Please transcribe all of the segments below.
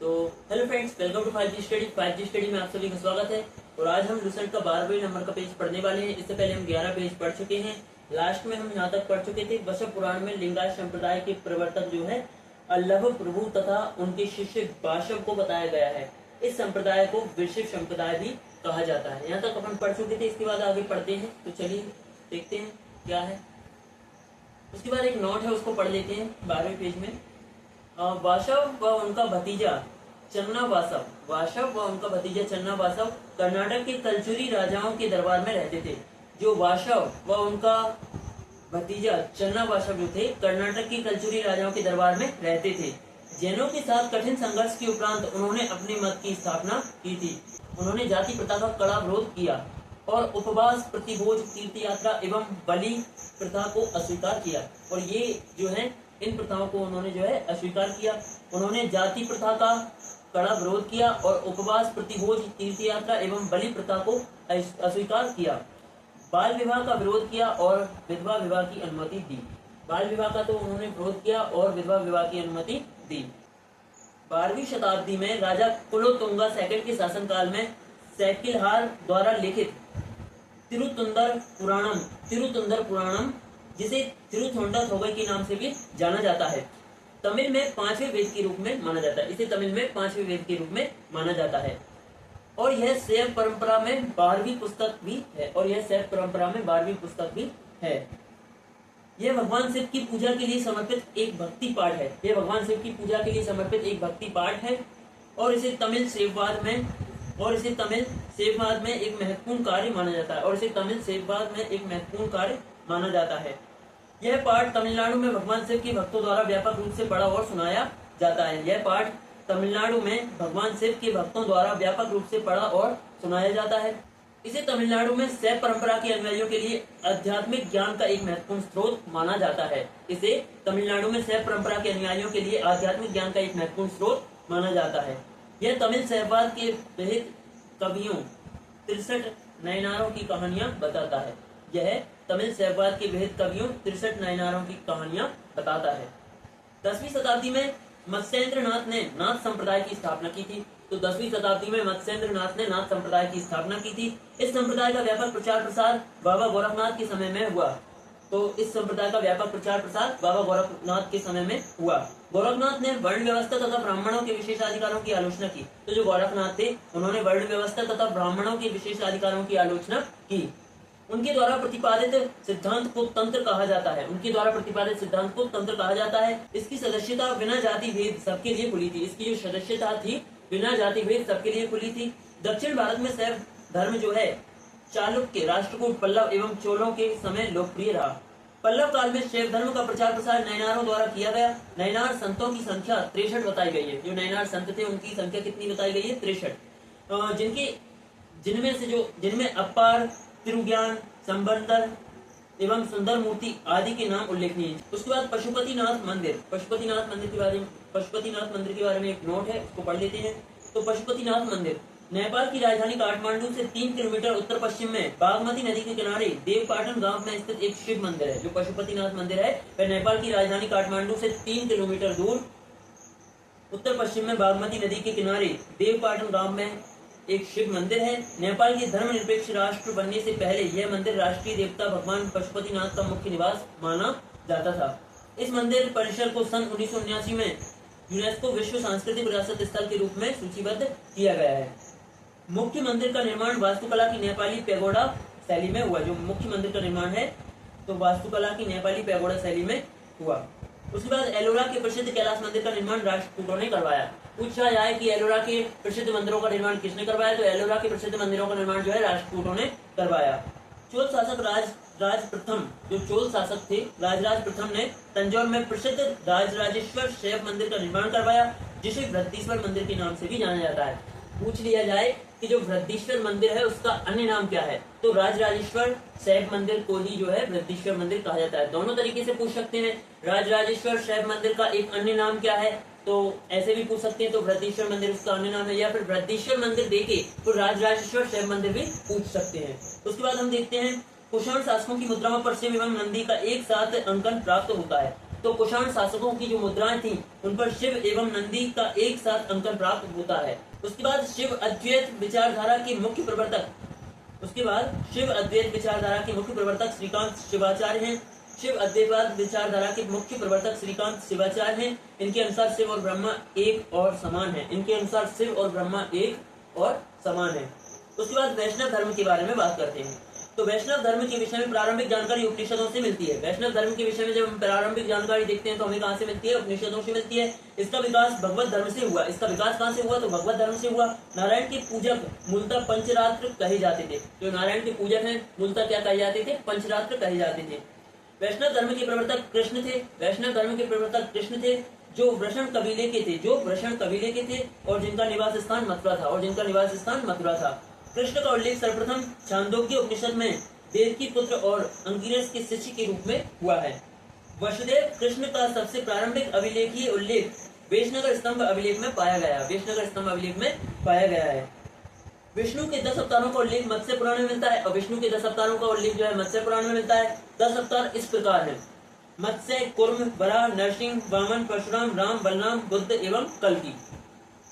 तो hello friends, welcome to 5G study. 5G study में आप सभी का स्वागत है। और आज हम लुसेंट का 12वें नंबर का पेज पढ़ने वाले हैं। इससे पहले हम 11 पेज पढ़ चुके हैं। लास्ट में हम यहाँ तक पढ़ चुके थे, वशव पुराण में लिंगायत संप्रदाय के प्रवर्तक जो है अल्लभ प्रभु तथा उनके शिष्य वाशव को बताया गया है। इस संप्रदाय को वृषभ संप्रदाय भी कहा जाता है। यहाँ तक अपन पढ़ चुके थे। इसके बाद आगे पढ़ते हैं, तो चलिए देखते हैं क्या है। उसके बाद एक नोट है, उसको पढ़ लेते हैं 12वें पेज में। वाशव व उनका भतीजा चन्ना वासव, वाशव व उनका भतीजा चन्ना वासव कर्नाटक के कलचुरी राजाओं के दरबार में रहते थे। जो वाशव व उनका भतीजा चन्ना वासव जो थे, कर्नाटक के कलचुरी राजाओं के दरबार में रहते थे। जैनों के साथ कठिन संघर्ष के उपरांत उन्होंने अपने मत की स्थापना की थी। उन्होंने जाति प्रथा का कड़ा विरोध किया और उपवास, प्रतिभोज, तीर्थ यात्रा एवं बलि प्रथा को अस्वीकार किया। और ये जो है, इन प्रथाओं को उन्होंने जो है अस्वीकार किया। उन्होंने जाति प्रथा का कड़ा विरोध किया और उपवास, प्रतिभोज, तीर्थ यात्रा एवं बलि प्रथा को अस्वीकार किया। बाल विवाह का विरोध किया और विधवा विवाह की अनुमति दी। बाल विवाह का तो उन्होंने विरोध किया और विधवा विवाह की अनुमति दी। 12वीं शताब्दी में राजा कुलोतुंगा सेकंड के शासनकाल में सैकिलहार द्वारा लिखित तिरुतुंदर पुराणम, जिसे तिरुथोंडा थोगई के नाम से भी जाना जाता है, तमिल में 5वें वेद के रूप में माना जाता है। इसे तमिल में 5वें वेद के रूप में माना जाता है। और यह शैव परंपरा में 12वीं पुस्तक भी है। यह भगवान शिव की पूजा के लिए समर्पित एक भक्ति पाठ है। और इसे तमिल शैववाद में एक महत्वपूर्ण कार्य माना जाता है। यह पाठ तमिलनाडु में भगवान शिव के भक्तों द्वारा व्यापक रूप से पढ़ा और सुनाया जाता है। इसे तमिलनाडु में शैव परंपरा के अनुयायियों के लिए आध्यात्मिक ज्ञान का एक महत्वपूर्ण स्रोत माना जाता है। यह तमिल शैववाद के विहित कवियों 63 नयनारों की कहानियां बताता है। 10वीं शताब्दी में मत्स्येंद्र नाथ ने नाथ संप्रदाय की स्थापना की थी। इस संप्रदाय का व्यापक प्रचार प्रसार बाबा गोरखनाथ के समय में हुआ। गोरखनाथ ने वर्ण व्यवस्था तथा ब्राह्मणों के विशेषाधिकारों की आलोचना की। तो जो गोरखनाथ थे, उन्होंने वर्ण व्यवस्था तथा ब्राह्मणों के विशेषाधिकारों की आलोचना की। उनके द्वारा प्रतिपादित सिद्धांत को तंत्र कहा जाता है। इसकी सदस्यता बिना जाति भेद सबके लिए खुली थी। दक्षिण भारत में शैव धर्म जो है चालुक्य, राष्ट्रकूट, पल्लव एवं चोलों के समय लोकप्रिय रहा। पल्लव काल में शैव धर्म का प्रचार प्रसार नयनारों द्वारा किया गया। नयनार संतों की संख्या 63 बताई गई है। जो नयनार संत थे, उनकी संख्या कितनी बताई गई है? 63। जिनमें अपार, तिरुज्ञान, संबंदर एवं सुंदर मूर्ति आदि के नाम उल्लेखनीय है। उसके बाद पशुपतिनाथ मंदिर के बारे में एक नोट है, उसको पढ़ लेते हैं। तो पशुपतिनाथ मंदिर नेपाल की राजधानी काठमांडू से 3 किलोमीटर उत्तर पश्चिम में बागमती नदी के किनारे देवपाटन गांव में स्थित एक शिव मंदिर है। जो पशुपतिनाथ मंदिर है, वह नेपाल की राजधानी काठमांडू से 3 किलोमीटर दूर उत्तर पश्चिम में बागमती नदी के किनारे देवपाटन गांव में एक शिव मंदिर है। नेपाल के धर्मनिरपेक्ष राष्ट्र बनने से पहले यह मंदिर राष्ट्रीय देवता भगवान पशुपतिनाथ का मुख्य निवास माना जाता था। इस मंदिर परिसर को सन 1979 में यूनेस्को विश्व सांस्कृतिक विरासत स्थल के रूप में सूचीबद्ध किया गया है। मुख्य मंदिर का निर्माण वास्तुकला की नेपाली पैगोडा शैली में हुआ। जो मुख्य मंदिर का निर्माण है, तो वास्तुकला की नेपाली पैगोडा शैली में हुआ। उसके बाद एलोरा के प्रसिद्ध कैलाश मंदिर का निर्माण राष्ट्रकूटों ने करवाया। पूछा जाए कि एलोरा के प्रसिद्ध मंदिरों का निर्माण किसने करवाया, तो एलोरा के प्रसिद्ध मंदिरों का निर्माण जो है राष्ट्रकूटों ने करवाया। चोल शासक राजराज प्रथम ने तंजौर में प्रसिद्ध राजराजेश्वर शैव मंदिर का निर्माण करवाया, जिसे वृद्धीश्वर मंदिर के नाम से भी जाना जाता है। पूछ लिया जाए कि जो वृद्धीश्वर मंदिर है, उसका अन्य नाम क्या है, तो राजराजेश्वर शैव मंदिर को ही जो है वृद्धीश्वर मंदिर कहा जाता है। दोनों तरीके से पूछ सकते हैं। राजराजेश्वर शैव मंदिर का एक अन्य नाम क्या है, तो ऐसे भी पूछ सकते हैं, तो वृद्धीश्वर मंदिर उसका अन्य नाम है। या फिर वृद्धीश्वर मंदिर देके तो राजराजेश्वर शैव मंदिर भी पूछ सकते हैं। उसके बाद हम देखते हैं कुषाण शासकों की मुद्राओं पर शिव एवं नंदी का एक साथ अंकन प्राप्त होता है। तो कुषाण शासकों की जो मुद्राएं थी उन पर शिव एवं नंदी का एक साथ अंकन प्राप्त होता है। उसके बाद शिव अद्वैत विचारधारा के मुख्य प्रवर्तक श्रीकांत शिवाचार्य हैं। शिव अद्वैतवाद विचारधारा के मुख्य प्रवर्तक श्रीकांत शिवाचार्य हैं। इनके अनुसार शिव और ब्रह्मा एक और समान है। उसके बाद वैष्णव धर्म के बारे में बात करते हैं। तो वैष्णव धर्म के विषय में प्रारंभिक जानकारी उपनिषदों से मिलती है। वैष्णव धर्म के विषय में जब हम प्रारंभिक जानकारी देखते हैं तो हमें कहां से मिलती है? उपनिषदों से मिलती है। इसका विकास भगवत धर्म से हुआ। इसका विकास कहां से हुआ? तो भगवत धर्म से हुआ। नारायण के पूजक मूलतः पंचरात्र कहे जाते थे। जो नारायण के पूजक हैं मूलतः क्या कहे जाते थे? पंचरात्र कहे जाते थे। वैष्णव धर्म के प्रवर्तक कृष्ण थे जो वृषण कबीले के थे और जिनका निवास स्थान मथुरा था। कृष्ण का उल्लेख सर्वप्रथम छांदोग्य उपनिषद में देवकी पुत्र और अंगिरस के शिष्य के रूप में हुआ है। वसुदेव कृष्ण का सबसे प्रारंभिक अभिलेखीय उल्लेख वैष्णव स्तंभ अभिलेख में पाया गया है। विष्णु के 10 अवतारों का उल्लेख मत्स्य पुराण में मिलता है और विष्णु के 10 अवतारों का उल्लेख जो है मत्स्य पुराण में मिलता है। 10 अवतार इस प्रकार हैं: मत्स्य, कुर्म, वराह, नरसिंह, वामन, परशुराम, राम, बलराम, बुद्ध एवं कल्कि।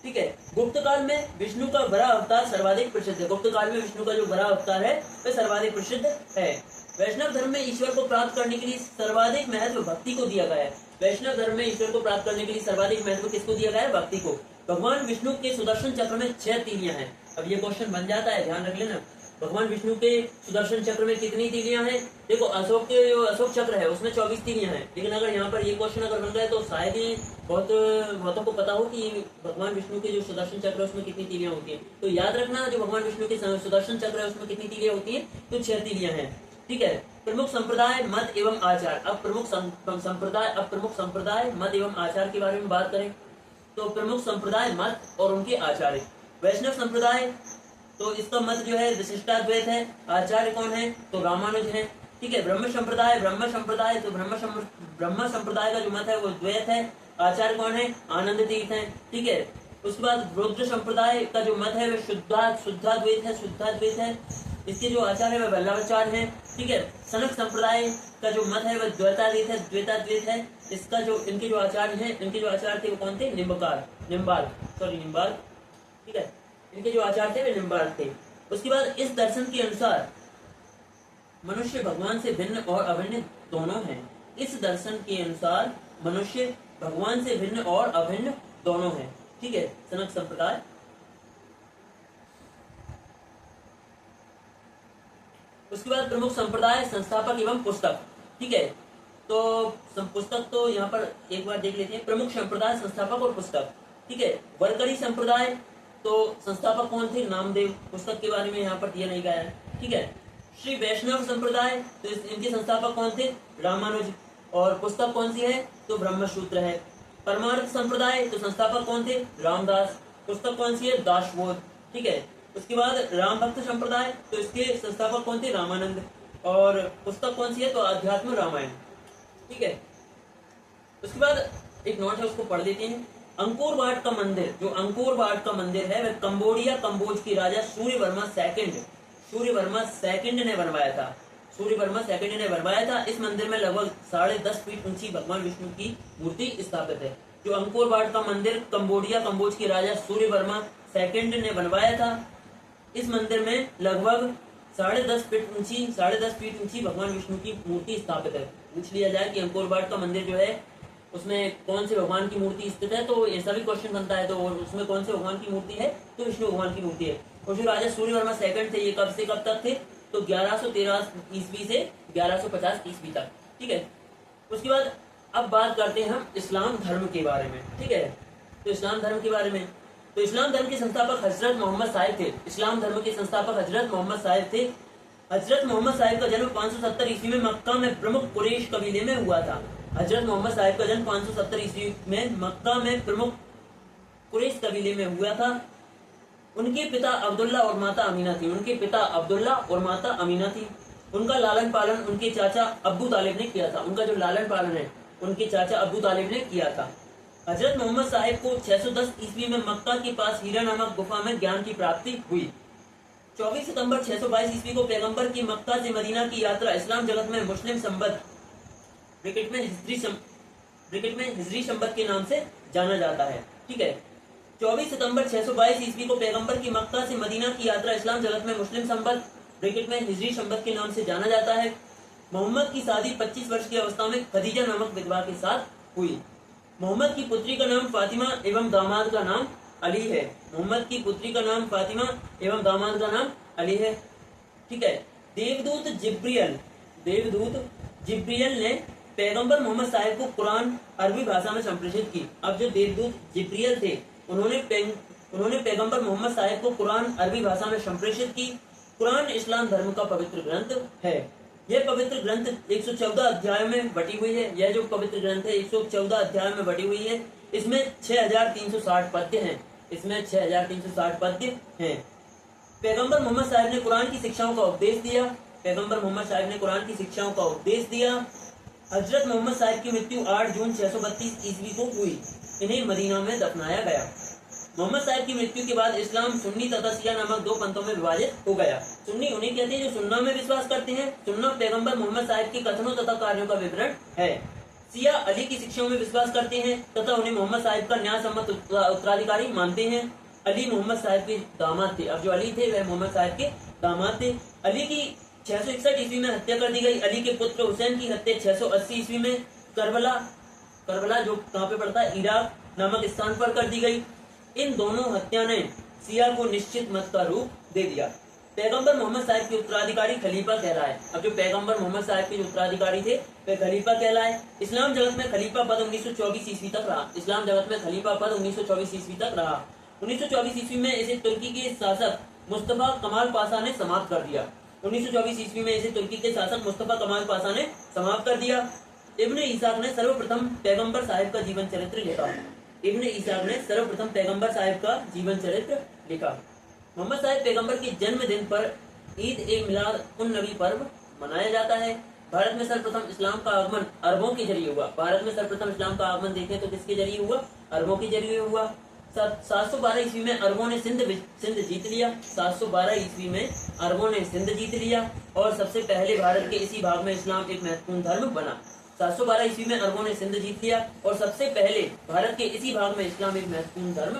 ठीक है। गुप्त काल में विष्णु का वराह अवतार सर्वाधिक प्रसिद्ध है। गुप्त काल में विष्णु का जो वराह अवतार है वह सर्वाधिक प्रसिद्ध है। वैष्णव धर्म में ईश्वर को प्राप्त करने के लिए सर्वाधिक महत्व भक्ति को दिया गया है। वैष्णव धर्म में ईश्वर को प्राप्त करने के लिए सर्वाधिक महत्व किसको दिया गया है? भक्ति को। भगवान विष्णु के सुदर्शन चक्र में 6 तीलियां हैं। अब ये क्वेश्चन बन जाता है, ध्यान रख लेना। भगवान विष्णु के सुदर्शन चक्र में कितनी तीलियां हैं? देखो, अशोक के जो अशोक चक्र है उसमें 24 तीलियां हैं। लेकिन अगर यहाँ पर ये क्वेश्चन अगर बन रहा है तो शायद ही बहुतों को पता हो कि भगवान विष्णु के जो सुदर्शन चक्र है उसमें कितनी तीलियां होती है। तो याद रखना, जो भगवान विष्णु के सुदर्शन चक्र है उसमें कितनी तीलियां होती है? तो 6 तीलियां हैं। ठीक है। प्रमुख संप्रदाय, मत एवं आचार। अब प्रमुख संप्रदाय, मत एवं आचार के बारे में बात करें तो प्रमुख संप्रदाय, मत और उनके आचार्य। वैष्णव संप्रदाय, तो इसका मत जो है विशिष्टाद्वैत है। आचार्य कौन है? तो रामानुज है। ठीक है। ब्रह्म संप्रदाय, तो ब्रह्म संप्रदाय का जो मत है वो द्वैत है। आचार्य कौन है? आनंद तीर्थ है। ठीक है। उसके बाद रुद्र संप्रदाय का जो मत है वह शुद्धाद्वैत है। इसके जो आचार्य है वह वल्लभाचार्य है। ठीक है। सनक संप्रदाय का जो मत है वह द्वैताद्वैत है। इसका जो इनके जो आचार्य थे वो कौन थे? निम्बाल। ठीक है। इनके जो आचार्य थे वे निम्बाल थे। उसके बाद इस दर्शन के अनुसार मनुष्य भगवान से भिन्न और अभिन्न दोनों हैं। इस दर्शन के अनुसार मनुष्य भगवान से भिन्न और अभिन्न दोनों हैं। ठीक है। सनक संप्रदाय। उसके बाद प्रमुख संप्रदाय, संस्थापक एवं पुस्तक। ठीक है। तो पुस्तक तो यहाँ पर एक बार देख लेते हैं। प्रमुख संप्रदाय, संस्थापक और पुस्तक। ठीक है। वरकरी संप्रदाय, तो संस्थापक कौन थे? नामदेव। पुस्तक के बारे में यहाँ पर दिया नहीं गया है। ठीक है। श्री वैष्णव संप्रदाय, तो इनके संस्थापक कौन थे? रामानुज। और पुस्तक कौन सी है? तो ब्रह्मसूत्र है। परमार्थ संप्रदाय, तो संस्थापक कौन थे? रामदास। पुस्तक कौन सी है? दासबोध। ठीक है। उसके बाद राम भक्त संप्रदाय, तो इसके संस्थापक कौन थे? रामानंद। और पुस्तक कौन सी है? तो अध्यात्म रामायण। ठीक है। उसके बाद एक नोट है उसको पढ़ देते हैं। अंकोर वाट का मंदिर, जो अंकोर वाट का मंदिर है वह कंबोज के राजा सूर्यवर्मा सेकंड ने बनवाया था। इस मंदिर में लगभग 10.5 फीट ऊंची भगवान विष्णु की मूर्ति स्थापित है। जो अंकोर वाट का मंदिर कंबोज के राजा सूर्यवर्मा सेकंड ने बनवाया था। इस मंदिर में लगभग 10.5 फीट ऊंची भगवान विष्णु की मूर्ति स्थापित है। पूछ लिया जाए कि अंकोर वाट का मंदिर जो है उसमें कौन से भगवान की मूर्ति स्थित है, तो ऐसा भी क्वेश्चन बनता है। तो उसमें कौन से भगवान की मूर्ति है? तो विष्णु भगवान की मूर्ति है। और जो राजा सूर्यवर्मा सेकंड थे ये कब से कब तक थे? तो 1113 ईस्वी से 1150 ईस्वी तक। ठीक है। उसके बाद अब बात करते हैं हम इस्लाम धर्म के बारे में। ठीक है। तो इस्लाम धर्म के बारे में, तो इस्लाम धर्म के संस्थापक हजरत मोहम्मद साहिब थे। हजरत मोहम्मद साहिब का जन्म 570 ईस्वी में मक्का में प्रमुख कुरैश कबीले में हुआ था। हजरत मोहम्मद साहिब का जन्म 570 ईस्वी में मक्का में प्रमुख कुरैश कबीले में हुआ था। उनके पिता अब्दुल्ला और माता अमीना थी। उनका लालन पालन उनके चाचा अब्बू तालिब ने किया था। उनका जो लालन पालन है उनके चाचा अब्बू तालिब ने किया था। हजरत मोहम्मद साहिब को 610 ईस्वी में मक्का के पास हीरा नामक गुफा में ज्ञान की प्राप्ति हुई। 24 सितंबर 622 ईस्वी को पैगंबर की मक्का से मदीना की यात्रा इस्लाम जगत में मुस्लिम संबत ब्रैकेट में ब्रैकेट में हिजरी शंबत के नाम से जाना जाता है। ठीक है। 24 सितंबर 622 ईस्वी को पैगंबर की मक्का से मदीना की यात्रा इस्लाम जगत में मुस्लिम संबत ब्रैकेट में हिजरी शंबत के नाम से जाना जाता है। मोहम्मद की शादी 25 वर्ष की अवस्था में खदीजा नामक विधवा के साथ हुई। मोहम्मद की पुत्री का नाम फातिमा एवं दामाद का नाम अली है। मोहम्मद की पुत्री का नाम फातिमा एवं दामाद का नाम अली है। ठीक है। देवदूत जिब्रियल ने पैगंबर मोहम्मद साहिब को कुरान अरबी भाषा में संप्रेषित की। अब जो देवदूत जिब्रियल थे उन्होंने पैगंबर मोहम्मद साहिब को कुरान अरबी भाषा में संप्रेषित की। कुरान इस्लाम धर्म का पवित्र ग्रंथ है। यह पवित्र ग्रंथ 114 अध्याय में बटी हुई है। यह जो पवित्र ग्रंथ है 114 अध्याय में बटी हुई है। इसमें 6360 पद्य हैं। पैगंबर मोहम्मद साहिब ने कुरान की शिक्षाओं का उपदेश दिया। हजरत मोहम्मद साहिब की मृत्यु 8 जून 632 ईस्वी को हुई। इन्हें मदीना में दफनाया गया। मोहम्मद साहिब की मृत्यु के बाद इस्लाम सुन्नी तथा शिया नामक दो पंथों में विभाजित हो गया। सुन्नी उन्हें कहते हैं जो सुन्ना में विश्वास करते हैं। सुन्ना पैगंबर मोहम्मद साहिब के कथनों तथा कार्यों का विवरण है। शिया अली की शिक्षाओं में विश्वास करते हैं तथा उन्हें मोहम्मद साहिब का न्याय सम्मत उत्तराधिकारी मानते हैं। अली मोहम्मद साहिब के दामाद थे। अब जो अली थे वह मोहम्मद साहिब के दामाद थे। अली की 661 ईस्वी में हत्या कर दी गई। अली के पुत्र हुसैन की हत्या 680 ईस्वी में करबला जो कहाँ पे पड़ता है इराक नामक स्थान पर कर दी गई। इन दोनों हत्या ने शिया को निश्चित मत का रूप दे दिया। पैगंबर मोहम्मद साहिब के उत्तराधिकारी खलीफा कहलाए। अब जो पैगंबर मोहम्मद साहिब के उत्तराधिकारी थे वे खलीफा कहलाए। इस्लाम जगत में खलीफा पद 1924 ईस्वी तक रहा। 1924 ईस्वी में इसे तुर्की के शासक मुस्तफा कमाल पाशा ने समाप्त कर दिया। 1924 ईस्वी में इसे तुर्की के शासक मुस्तफा कमाल पाशा ने समाप्त कर दिया। इब्न इसाक ने सर्वप्रथम पैगंबर साहिब का जीवन चरित्र लिखा। मोहम्मद साहिब पैगंबर के जन्मदिन पर ईद ए मिलाद उन नबी पर्व मनाया जाता है। भारत में सर्वप्रथम इस्लाम का आगमन अरबों के जरिए हुआ। देखें तो किसके जरिए हुआ? अरबों के जरिए हुआ। 712 ईस्वी में अरबों ने सिंध जीत लिया और सबसे पहले भारत के इसी भाग में इस्लाम एक महत्वपूर्ण धर्म बना। 712 ईस्वी में अरबों ने सिंध जीत लिया और सबसे पहले भारत के इसी भाग में इस्लाम एक महत्वपूर्ण धर्म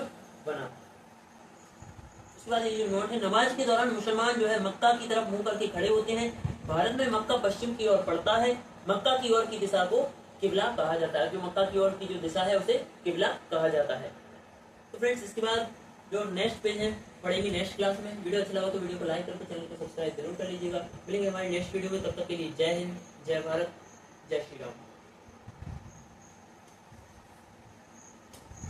बना। उसके बाद ये जो नोट है, नमाज के दौरान मुसलमान जो है मक्का की तरफ मुंह करके खड़े होते हैं। भारत में मक्का पश्चिम की ओर पड़ता है। मक्का की ओर की दिशा को किबला कहा जाता है। जो मक्का की ओर की जो दिशा है उसे किबला कहा जाता है। तो फ्रेंड्स इसके बाद जो नेक्स्ट पेज है पढ़ेंगे नेक्स्ट क्लास में। वीडियो अच्छा लगा तो वीडियो को लाइक करके चैनल को सब्सक्राइब जरूर कर लीजिएगा। मिलेंगे हमारी नेक्स्ट वीडियो में। तब तक के लिए जय हिंद, जय भारत, जय श्री राम।